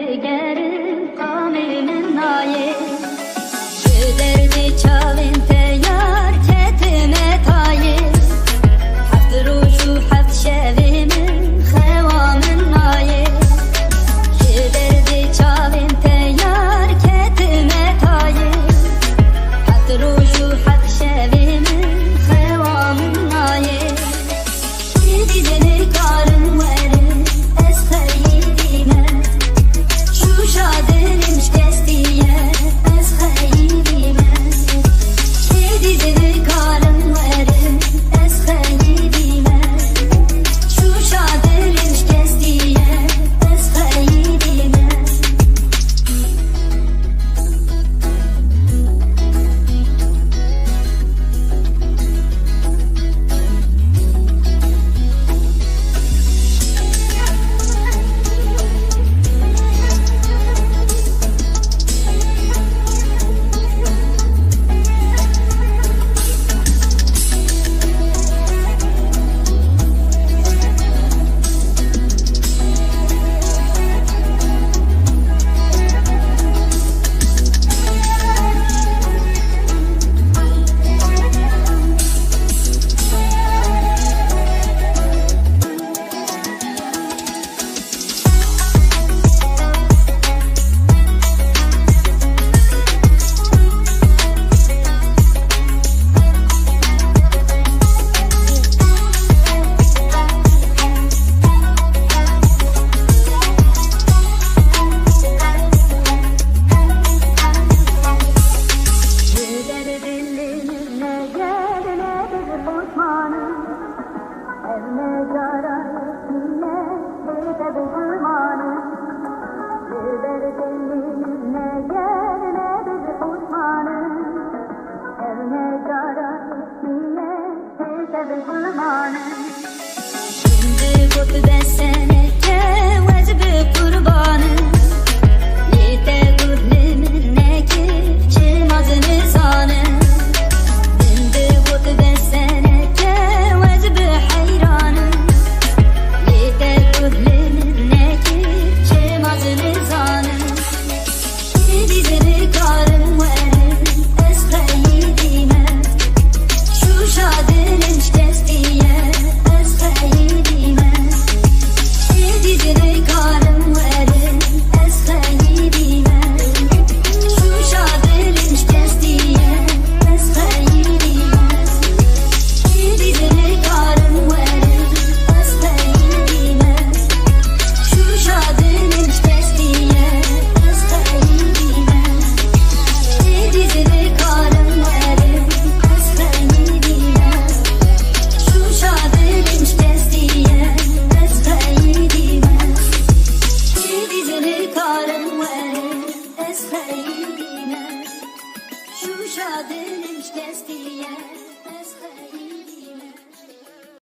digerim kamimin naye derdi çalın teyar ketime taye haft ruşu haft şevimin xevamin naye derdi çalın teyar ketime taye haft ruşu haft şevimin xevamin naye dizini karın verin es xeyirime şu şadırım şkestiye es xeyirime dizini karın verin es xeyirime şu şadırım şkestiye es xeyirime Şimdi bu desene kevez bir kurbanı Yite ruhlimin neki çimazını zanı Şimdi bu desene kevez bir hayranı Yite ruhlimin neki çimazını zanı Dizini karın verin es xeyirime şu şadırım şkestiye es xeyirime dizini karın verin es xeyirime şu şadırım şkestiye es xeyirime dizini karın verin es xeyirime şu şadırım şkestiye es xeyirime dizini karın verin es xeyirime şu şadırım şkestiye es xeyirime dizini karın verin es xeyirime şu şadırım şkestiye es xeyirime